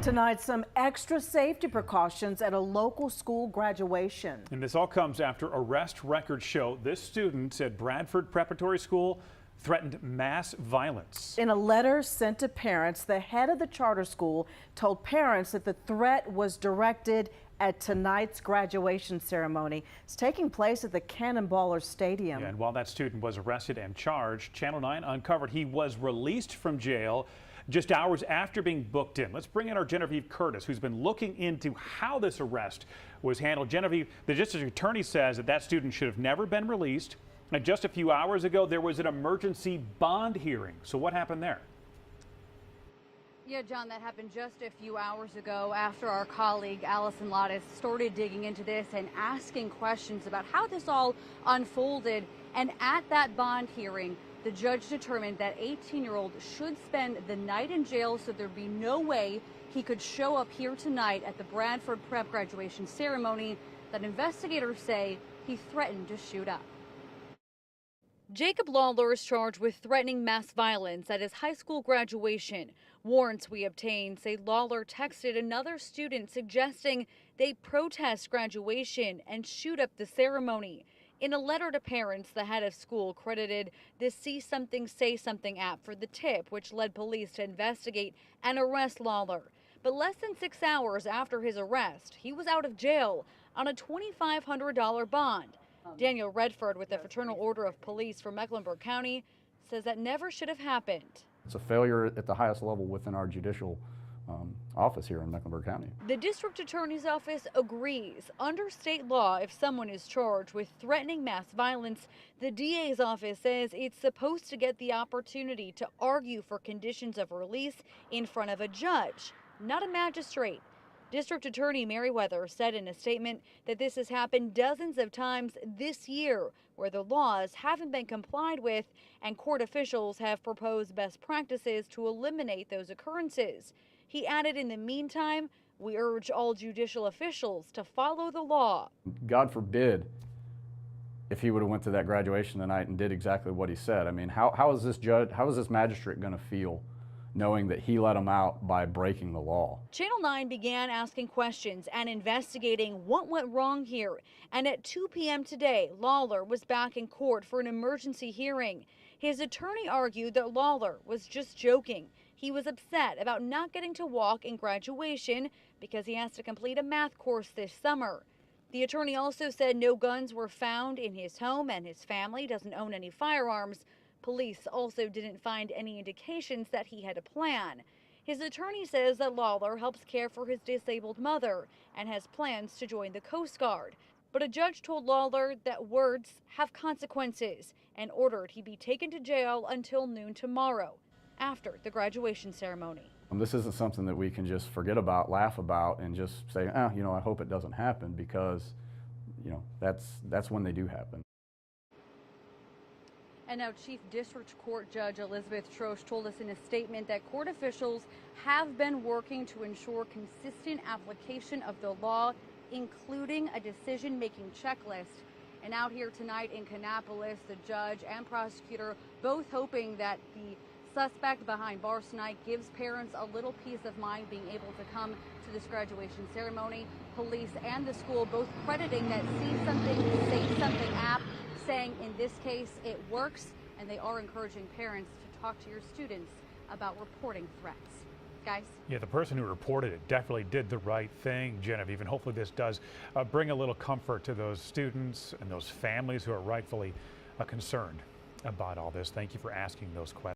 Tonight, some extra safety precautions at a local school graduation. And this all comes after arrest records show this student at Bradford Preparatory School threatened mass violence. In a letter sent to parents, the head of the charter school told parents that the threat was directed at tonight's graduation ceremony. It's taking place at the Cannonballer Stadium. Yeah, and while that student was arrested and charged, Channel 9 uncovered he was released from jail just hours after being booked in. Let's bring in our Genevieve Curtis, who's been looking into how this arrest was handled. Genevieve, the district attorney says that student should have never been released. And just a few hours ago, there was an emergency bond hearing. So what happened there? Yeah, John, that happened just a few hours ago after our colleague Allison Lottis started digging into this and asking questions about how this all unfolded. And at that bond hearing, the judge determined that 18-year-old should spend the night in jail, so there'd be no way he could show up here tonight at the Bradford Prep graduation ceremony that investigators say he threatened to shoot up. Jacob Lawler is charged with threatening mass violence at his high school graduation. Warrants we obtained say Lawler texted another student suggesting they protest graduation and shoot up the ceremony. In a letter to parents, the head of school credited the See Something, Say Something app for the tip, which led police to investigate and arrest Lawler. But less than 6 hours after his arrest, he was out of jail on a $2,500 bond. Daniel Redford with the Fraternal Order of Police for Mecklenburg County says that never should have happened. It's a failure at the highest level within our judicial office here in Mecklenburg County. The district attorney's office agrees. Under state law, if someone is charged with threatening mass violence, the DA's office says it's supposed to get the opportunity to argue for conditions of release in front of a judge, not a magistrate. District Attorney Merriweather said in a statement that this has happened dozens of times this year where the laws haven't been complied with, and court officials have proposed best practices to eliminate those occurrences. He added, in the meantime, we urge all judicial officials to follow the law. God forbid if he would have went to that graduation tonight and did exactly what he said. I mean, how is this magistrate going to feel knowing that he let him out by breaking the law? Channel 9 began asking questions and investigating what went wrong here. And at 2 p.m. today, Lawler was back in court for an emergency hearing. His attorney argued that Lawler was just joking. He was upset about not getting to walk in graduation because he has to complete a math course this summer. The attorney also said no guns were found in his home and his family doesn't own any firearms. Police also didn't find any indications that he had a plan. His attorney says that Lawler helps care for his disabled mother and has plans to join the Coast Guard. But a judge told Lawler that words have consequences and ordered he be taken to jail until noon tomorrow after the graduation ceremony. This isn't something that we can just forget about, laugh about, and just say, I hope it doesn't happen, because, that's when they do happen. And now Chief District Court Judge Elizabeth Troche told us in a statement that court officials have been working to ensure consistent application of the law, including a decision-making checklist. And out here tonight in Kannapolis, the judge and prosecutor both hoping that the suspect behind bars tonight gives parents a little peace of mind being able to come to this graduation ceremony. Police and the school both crediting that See Something, Say Something app, saying in this case it works, and they are encouraging parents to talk to your students about reporting threats. Guys? Yeah, the person who reported it definitely did the right thing, Genevieve, and hopefully this does bring a little comfort to those students and those families who are rightfully concerned about all this. Thank you for asking those questions.